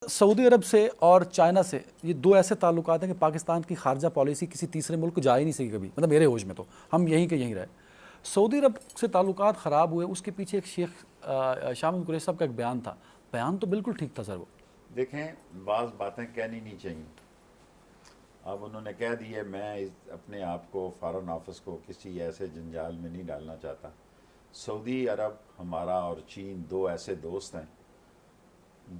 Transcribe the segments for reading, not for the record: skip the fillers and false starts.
سعودی عرب سے اور چائنا سے یہ دو ایسے تعلقات ہیں کہ پاکستان کی خارجہ پالیسی کسی تیسرے ملک کو جا ہی نہیں سکی کبھی، مطلب میرے ہوش میں تو ہم یہیں کے یہیں رہے۔ سعودی عرب سے تعلقات خراب ہوئے، اس کے پیچھے ایک شیخ شاہ محمود قریشی صاحب کا ایک بیان تھا، بیان تو بالکل ٹھیک تھا سر وہ۔ دیکھیں، بعض باتیں کہنی نہیں چاہیے۔ اب انہوں نے کہہ دی ہے، میں اپنے آپ کو فارن آفس کو کسی ایسے جنجال میں نہیں ڈالنا چاہتا۔ سعودی عرب ہمارا اور چین دو ایسے دوست ہیں،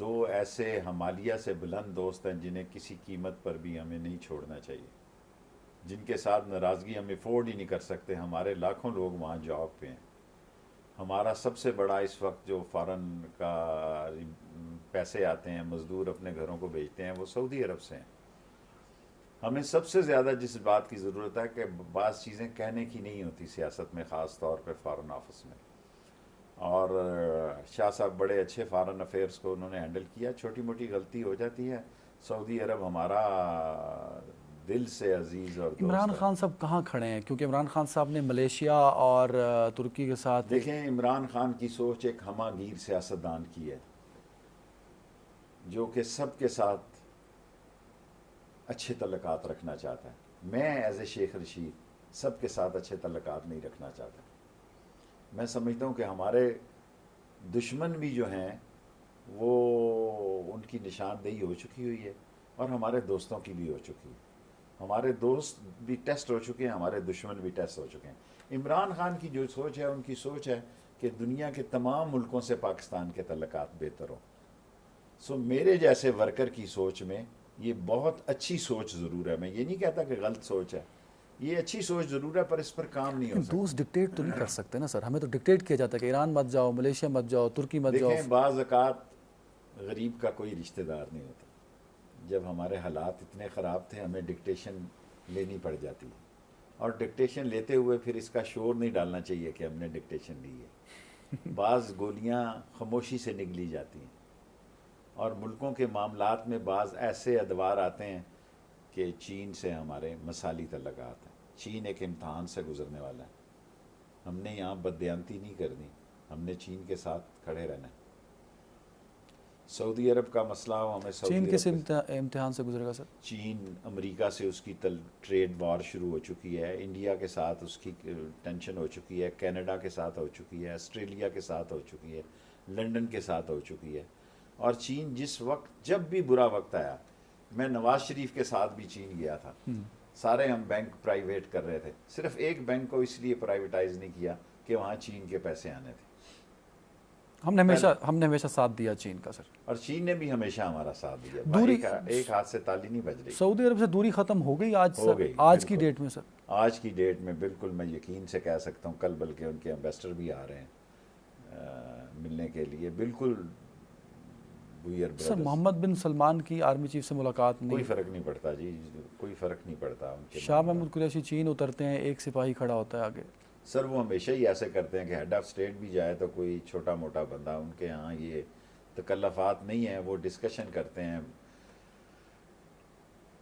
دو ایسے ہمالیہ سے بلند دوست ہیں جنہیں کسی قیمت پر بھی ہمیں نہیں چھوڑنا چاہیے، جن کے ساتھ ناراضگی ہم افورڈ ہی نہیں کر سکتے۔ ہمارے لاکھوں لوگ وہاں جاب پہ ہیں۔ ہمارا سب سے بڑا اس وقت جو فارن کا پیسے آتے ہیں، مزدور اپنے گھروں کو بھیجتے ہیں، وہ سعودی عرب سے ہیں۔ ہمیں سب سے زیادہ جس بات کی ضرورت ہے کہ بعض چیزیں کہنے کی نہیں ہوتی سیاست میں، خاص طور پہ فارن آفس میں، اور شاہ صاحب بڑے اچھے فارن افیئرس کو انہوں نے ہینڈل کیا۔ چھوٹی موٹی غلطی ہو جاتی ہے۔ سعودی عرب ہمارا دل سے عزیز اور دوست عمران ہے۔ خان صاحب کہاں کھڑے ہیں؟ کیونکہ عمران خان صاحب نے ملیشیا اور ترکی کے ساتھ دیکھیں، عمران خان کی سوچ ایک ہمہ گیر سیاستدان کی ہے، جو کہ سب کے ساتھ اچھے تعلقات رکھنا چاہتا ہے۔ میں ایز اے شیخ رشید سب کے ساتھ اچھے تعلقات نہیں رکھنا چاہتا۔ میں سمجھتا ہوں کہ ہمارے دشمن بھی جو ہیں وہ ان کی نشاندہی ہو چکی ہوئی ہے، اور ہمارے دوستوں کی بھی ہو چکی ہے۔ ہمارے دوست بھی ٹیسٹ ہو چکے ہیں، ہمارے دشمن بھی ٹیسٹ ہو چکے ہیں۔ عمران خان کی جو سوچ ہے، ان کی سوچ ہے کہ دنیا کے تمام ملکوں سے پاکستان کے تعلقات بہتر ہوں۔ سو میرے جیسے ورکر کی سوچ میں یہ بہت اچھی سوچ ضرور ہے۔ میں یہ نہیں کہتا کہ غلط سوچ ہے، یہ اچھی سوچ ضرور ہے، پر اس پر کام نہیں ہو لیکن سکتا۔ دوست ڈکٹیٹ تو نہیں کر سکتے نا سر، ہمیں تو ڈکٹیٹ کیا جاتا ہے کہ ایران مت جاؤ، ملیشیا مت جاؤ، ترکی مت جاؤ۔ دیکھیں، بعض اوقات غریب کا کوئی رشتہ دار نہیں ہوتا۔ جب ہمارے حالات اتنے خراب تھے، ہمیں ڈکٹیشن لینی پڑ جاتی ہے، اور ڈکٹیشن لیتے ہوئے پھر اس کا شور نہیں ڈالنا چاہیے کہ ہم نے ڈکٹیشن لی ہے۔ بعض گولیاں خاموشی سے نگلی جاتی ہیں، اور ملکوں کے معاملات میں بعض ایسے ادوار آتے ہیں کہ چین سے ہمارے مثالی تعلقات ہیں۔ چین ایک امتحان سے گزرنے والا ہے۔ ہم نے یہاں بددیانتی نہیں کرنی، ہم نے چین کے ساتھ کھڑے رہنا ہے۔ سعودی عرب کا مسئلہ ہو، ہمیں سعودی چین عرب کس امتحان سے گزرے گا سر؟ چین امریکہ سے اس کی ٹریڈ وار شروع ہو چکی ہے، انڈیا کے ساتھ اس کی ٹینشن ہو چکی ہے، کینیڈا کے ساتھ ہو چکی ہے، آسٹریلیا کے ساتھ ہو چکی ہے، لنڈن کے ساتھ ہو چکی ہے۔ اور چین جس وقت جب بھی برا وقت آیا، میں نواز شریف کے ساتھ بھی چین گیا تھا، سارے ہم بینک پرائیویٹ کر رہے تھے، صرف ایک بینک کو اس لیے پرائیویٹائز نہیں کیا کہ وہاں چین کے پیسے آنے تھے۔ ہم نے ہمیشہ ساتھ دیا چین کا سر، اور چین نے بھی ہمیشہ ہمارا ساتھ دیا۔ دوری ایک ہاتھ سے تالی نہیں بج رہی۔ سعودی عرب سے دوری ختم ہو گئی آج ہو سر، گئی، آج کی بالکل۔ ڈیٹ میں سر؟ آج کی ڈیٹ میں بالکل میں یقین سے کہہ سکتا ہوں، کل بلکہ ان کے ایمبیسڈر بھی آ رہے ہیں ملنے کے لیے۔ بالکل بوئر سر برادرز، محمد بن سلمان کی آرمی چیف سے ملاقات کوئی نہیں؟ فرق نہیں پڑتا جی، کوئی فرق نہیں پڑتا ان کے شاہ معاملات۔ محمود قریشی چین اترتے ہیں، ایک سپاہی کھڑا ہوتا ہے آگے۔ سر وہ ہمیشہ ہی ایسے کرتے ہیں کہ ہیڈ آف اسٹیٹ بھی جائے تو کوئی چھوٹا موٹا بندہ، ان کے ہاں یہ تکلفات نہیں ہیں، وہ ڈسکشن کرتے ہیں،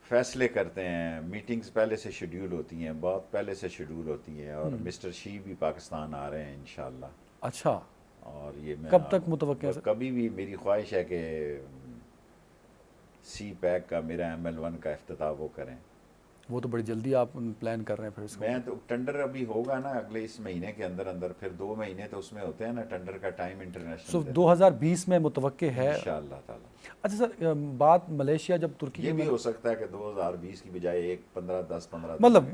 فیصلے کرتے ہیں، میٹنگز پہلے سے شیڈیول ہوتی ہیں، بہت پہلے سے شیڈیول ہوتی ہیں، اور مسٹر شی بھی پاکستان آ رہے ہیں انشاءاللہ۔ اچھا، اور یہ میں کب تک متوقع ہے سر؟ کبھی بھی میری خواہش ہے کہ سی پیک کا میرا ML1 کا افتتاح وہ کریں۔ وہ تو بڑی جلدی آپ پلان کر رہے ہیں پھر اس کو؟ میں تو ٹینڈر ابھی ہوگا نا اگلے اس مہینے کے اندر اندر، پھر 2 مہینے تو اس میں ہوتے ہیں نا ٹینڈر کا ٹائم انٹرنیشنل 2020 میں متوقع ہے؟ انشاءاللہ تعالی۔ اچھا سر، بات ملیشیا جب ترکی یہ کی بھی ہو سکتا ہے کہ 2020 کی بجائے 10-15 مطلب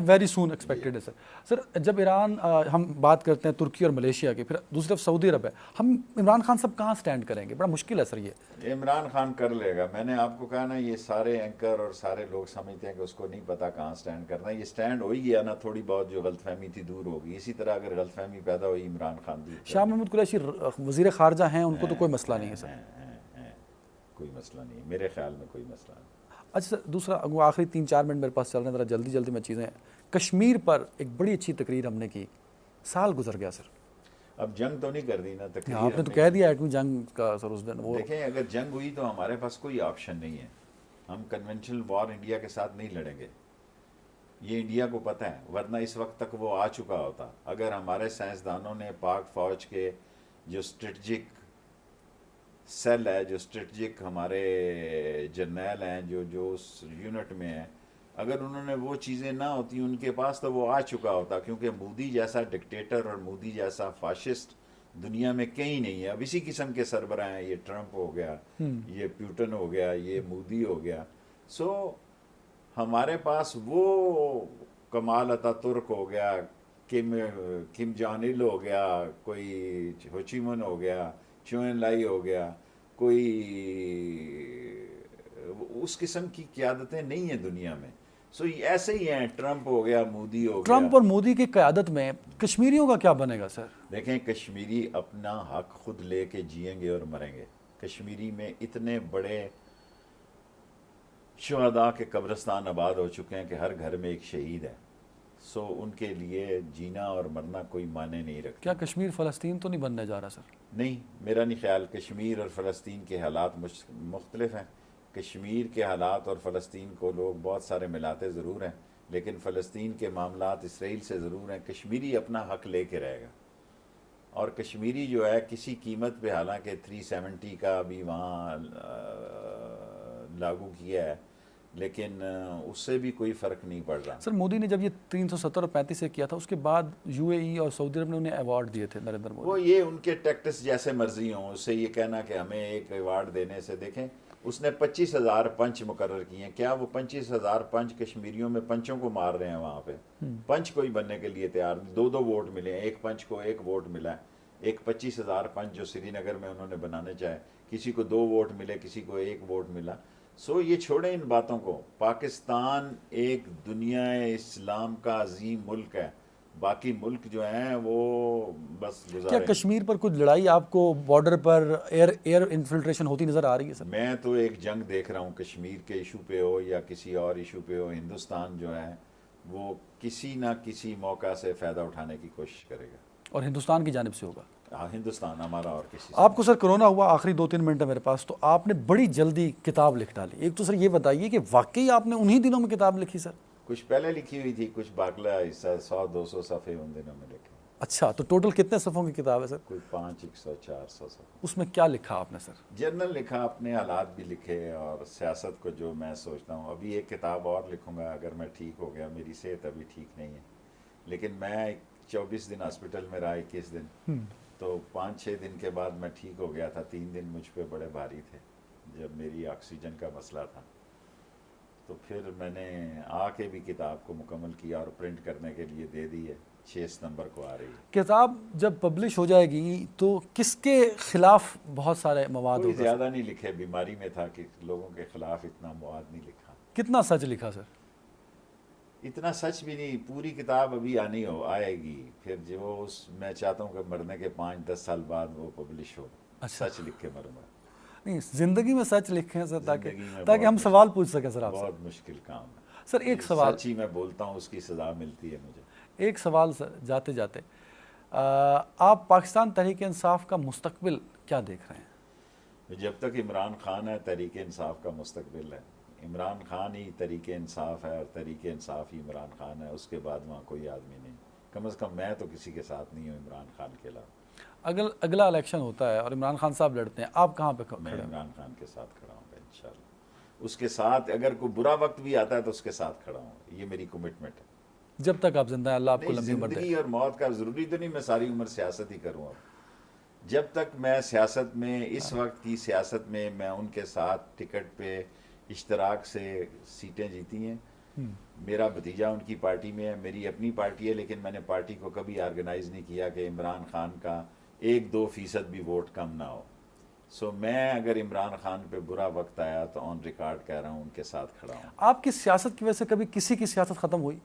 ویری سون ایکسپیکٹڈ ہے سر۔ سر جب ایران ہم بات کرتے ہیں ترکی اور ملیشیا کی، پھر دوسری طرف سعودی عرب ہے، ہم عمران خان صاحب کہاں سٹینڈ کریں گے؟ بڑا مشکل ہے سر یہ۔ عمران خان کر لے گا۔ میں نے آپ کو کہا نا، یہ سارے اینکر اور سارے لوگ سمجھتے ہیں کہ اس کو نہیں پتا کہاں سٹینڈ کرنا ہے۔ یہ سٹینڈ ہو ہی گیا نا، تھوڑی بہت جو غلط فہمی تھی دور ہوگی۔ اسی طرح اگر غلط فہمی پیدا ہوئی، عمران خان دور شاہ محمود قریشی وزیر خارجہ ہیں، ان کو تو کوئی مسئلہ نہیں ہے سر؟ کوئی مسئلہ نہیں ہے میرے خیال میں، کوئی مسئلہ نہیں۔ اچھا سر، دوسرا آخری 3-4 منٹ میرے پاس چل رہے ہیں، ذرا جلدی جلدی میں چیزیں۔ کشمیر پر ایک بڑی اچھی تقریر ہم نے کی، سال گزر گیا سر۔ اب جنگ تو نہیں کر دی نا، تقریر آپ نے تو کہہ دیا ایٹمی جنگ کا سر اس دن۔ وہ دیکھیں، اگر جنگ ہوئی تو ہمارے پاس کوئی آپشن نہیں ہے۔ ہم کنونشنل وار انڈیا کے ساتھ نہیں لڑیں گے، یہ انڈیا کو پتہ ہے، ورنہ اس وقت تک وہ آ چکا ہوتا۔ اگر ہمارے سائنسدانوں نے پاک فوج کے جو اسٹریٹجک سیل ہے جو اسٹریٹجک ہمارے جرنیل ہیں جو اس یونٹ میں ہیں، اگر انہوں نے وہ چیزیں نہ ہوتی ان کے پاس تو وہ آ چکا ہوتا، کیونکہ مودی جیسا ڈکٹیٹر اور مودی جیسا فاشسٹ دنیا میں کہیں نہیں ہے. اب اسی قسم کے سربراہ ہیں، یہ ٹرمپ ہو گیا، یہ پیوٹن ہو گیا، یہ مودی ہو گیا. سو ہمارے پاس وہ کمال اتا ترک ہو گیا، کم جان ال ہو گیا، کوئی ہوچیمن ہو گیا، چوئن لائی ہو گیا، کوئی اس قسم کی قیادتیں نہیں ہیں دنیا میں. سو ایسے ہی ہیں، ٹرمپ ہو گیا، مودی ہو گیا. ٹرمپ اور مودی کی قیادت میں کشمیریوں کا کیا بنے گا سر؟ دیکھیں، کشمیری اپنا حق خود لے کے جئیں گے اور مریں گے. کشمیری میں اتنے بڑے شہداء کے قبرستان آباد ہو چکے ہیں کہ ہر گھر میں ایک شہید ہے. سو ان کے لیے جینا اور مرنا کوئی معنی نہیں رکھتا. کیا کشمیر فلسطین تو نہیں بننے جا رہا سر؟ نہیں، میرا نہیں خیال. کشمیر اور فلسطین کے حالات مختلف ہیں. کشمیر کے حالات اور فلسطین کو لوگ بہت سارے ملاتے ضرور ہیں، لیکن فلسطین کے معاملات اسرائیل سے ضرور ہیں. کشمیری اپنا حق لے کے رہے گا، اور کشمیری جو ہے کسی قیمت پہ، حالانکہ 370 کا بھی وہاں لاگو کیا ہے، لیکن اس سے بھی کوئی فرق نہیں پڑ رہا. سر مودی نے جب یہ 370 اور 35 سے کیا تھا، اس کے بعد یو اے ای اور سعودی عرب نے انہیں ایوارڈ دیے تھے نریندر مودی. وہ یہ ان کے ٹیکٹس جیسے مرضی ہوں، اس سے یہ کہنا کہ ہمیں ایک ایوارڈ دینے سے، دیکھیں اس نے 25,000 پنچ مقرر کیے ہیں. کیا وہ 25,000 پنچ کشمیریوں میں پنچوں کو مار رہے ہیں وہاں پہ؟ پنچ کوئی بننے کے لیے تیار نہیں. 2 ووٹ ملے ہیں، ایک پنچ کو 1 ووٹ ملا ہے. ایک 25,000 پنچ جو سری نگر میں انہوں نے بنانے چاہے، کسی کو 2 ووٹ ملے، کسی کو 1 ووٹ ملا. سو یہ چھوڑیں ان باتوں کو. پاکستان ایک دنیا اسلام کا عظیم ملک ہے. باقی ملک جو ہیں وہ بس کیا گزارے. کشمیر پر کچھ لڑائی آپ کو بارڈر پر ایئر انفلٹریشن ہوتی نظر آ رہی ہے سر؟ میں تو ایک جنگ دیکھ رہا ہوں، کشمیر کے ایشو پہ ہو یا کسی اور ایشو پہ ہو. ہندوستان جو ہے وہ کسی نہ کسی موقع سے فائدہ اٹھانے کی کوشش کرے گا، اور ہندوستان کی جانب سے ہوگا. ہندوستان ہمارا اور کسی سے. آپ کو سر کرونا ہوا، آخری 2-3 منٹ ہے میرے پاس، تو آپ نے بڑی جلدی کتاب لکھ ڈالی. ایک تو سر یہ بتائیے کہ واقعی آپ نے انہی دنوں میں کتاب لکھی سر؟ کچھ پہلے لکھی ہوئی تھی، کچھ باقلا حصہ 100-200 صفحے ان دنوں میں لکھے. اچھا، تو ٹوٹل کتنے صفحوں کی کتاب ہے سر؟ کوئی 500-400 صفحے. اس میں کیا لکھا آپ نے سر؟ جرنل لکھا، اپنے حالات بھی لکھے، اور سیاست کو جو میں سوچتا ہوں. ابھی ایک کتاب اور لکھوں گا اگر میں ٹھیک ہو گیا. میری صحت ابھی ٹھیک نہیں ہے، لیکن میں 24 دن ہاسپٹل میں رہا، 21 دن. تو 5-6 دن کے بعد میں ٹھیک ہو گیا تھا. 3 دن مجھ پہ بڑے بھاری تھے جب میری آکسیجن کا مسئلہ تھا. تو پھر میں نے آ کے بھی کتاب کو مکمل کیا اور پرنٹ کرنے کے لیے دے دی ہے. 6 ستمبر کو آ رہی ہے. کتاب جب پبلش ہو جائے گی تو کس کے خلاف بہت سارے مواد کوئی ہوگا؟ زیادہ نہیں لکھے، بیماری میں تھا کہ لوگوں کے خلاف اتنا مواد نہیں لکھا. کتنا سچ لکھا سر؟ اتنا سچ بھی نہیں. پوری کتاب ابھی آئے گی. پھر جو میں چاہتا ہوں کہ مرنے کے 5-10 سال بعد وہ پبلش ہو. اچھا. سچ لکھ کے مروں گا. نہیں، زندگی میں سچ لکھیں سر، زندگی میں تاکہ ہم بہت سوال پوچھ سکیں سر آپ سے. بہت مشکل کام ہے سر ایک سوال، سچ ہی میں بولتا ہوں، اس کی سزا ملتی ہے مجھے. ایک سوال سر جاتے جاتے، آپ پاکستان تحریک انصاف کا مستقبل کیا دیکھ رہے ہیں؟ جب تک عمران خان ہے تحریک انصاف کا مستقبل ہے. عمران خان ہی تحریک انصاف ہے اور تحریک انصاف ہی عمران خان ہے. اس کے بعد وہاں کوئی آدمی نہیں. کم از کم میں تو کسی کے ساتھ نہیں ہوں عمران خان کے علاوہ. اگلا الیکشن ہوتا ہے اور عمران خان صاحب لڑتے ہیں، آپ کہاں پہ میں کھڑے ہیں؟ عمران خان کے ساتھ کھڑا ہوں گا انشاءاللہ. اس کے ساتھ اگر کوئی برا وقت بھی آتا ہے تو اس کے ساتھ کھڑا ہوں. یہ میری کمٹمنٹ ہے. جب تک آپ زندہ ہیں، اللہ آپ کو نہیں، لمبی عمر دے. زندگی اور موت کا ضروری تو نہیں میں ساری عمر سیاست ہی کروں. اب جب تک میں سیاست میں، اس وقت کی سیاست میں ان کے ساتھ ٹکٹ پہ اشتراک سے سیٹیں جیتی ہیں. میرا بھتیجا ان کی پارٹی میں ہے، میری اپنی پارٹی ہے، لیکن میں نے پارٹی کو کبھی آرگنائز نہیں کیا کہ عمران خان کا 1-2% بھی ووٹ کم نہ ہو. سو میں اگر عمران خان پہ برا وقت آیا تو آن ریکارڈ کہہ رہا ہوں ان کے ساتھ کھڑا ہوں. آپ کی سیاست کی وجہ سے کبھی کسی کی سیاست ختم ہوئی؟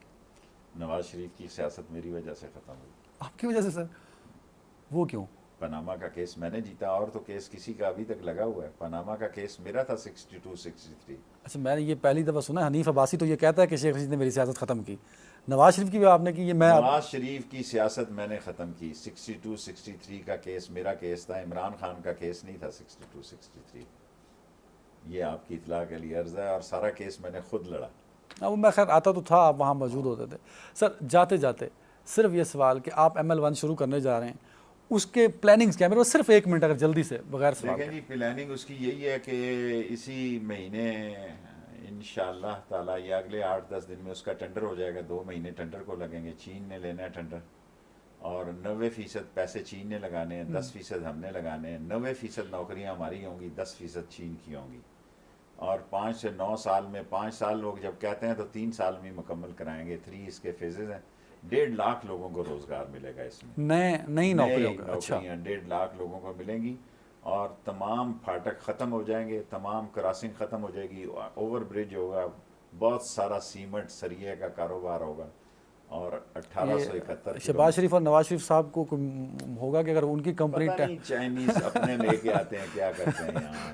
نواز شریف کی سیاست میری وجہ سے ختم ہوئی. آپ کی وجہ سے سر؟ وہ کیوں؟ پاناما کا کیس میں نے جیتا، اور تو کیس کسی کا ابھی تک لگا ہوا ہے. پاناما کا کیس میرا تھا 62-63. اچھا، میں نے یہ پہلی دفعہ سنا ہے. حنیف عباسی تو یہ کہتا ہے کہ شیخ رشید نے میری سیاست ختم کی. نواز شریف کی بھی آپ نے کی؟ یہ میں نواز شریف کی سیاست میں نے ختم کی. 62-63 کا کیس میرا کیس تھا، عمران خان کا کیس نہیں تھا 62-63. یہ آپ کی اطلاع کے لیے عرض ہے. اور سارا کیس میں نے خود لڑا. وہ میں خیر آتا تو تھا، آپ وہاں موجود ہوتے تھے. سر جاتے جاتے صرف یہ سوال کہ آپ ML1 شروع کرنے جا رہے ہیں، اس کے پلاننگز کیا؟ میرے پاس صرف 1 منٹ اگر جلدی سے بغیر سوال دیکھیں جی پلاننگ اس کی یہی ہے کہ اسی مہینے انشاءاللہ تعالیٰ یا اگلے 8-10 دن میں اس کا ٹینڈر ہو جائے گا. 2 مہینے ٹینڈر کو لگیں گے. چین نے لینا ہے ٹینڈر اور 90% پیسے چین نے لگانے ہیں, 10% ہم نے لگانے ہیں. 90% نوکریاں ہماری ہوں گی, 10% چین کی ہوں گی. اور 5 سے 9 سال میں, 5 سال لوگ جب کہتے ہیں تو 3 سال میں مکمل کرائیں گے. 3 اس کے فیزز ہیں. 1.5 لاکھ لوگوں کو روزگار ملے گا اس میں. نئی نوکریوں کا. اچھا, نوکریاں 1.5 لاکھ لوگوں کو ملیں گی اور تمام پھاٹک ختم ہو جائیں گے, تمام کراسنگ ختم ہو جائے گی, اوور برج ہوگا, بہت سارا سیمنٹ سریے کا کاروبار ہوگا. اور 1871 شہباز شریف اور نواز شریف صاحب کو ہوگا کہ اگر ان کی کمپنی پتہ نہیں چائنیز اپنے لے کے آتے ہیں کیا کرتے ہیں یہاں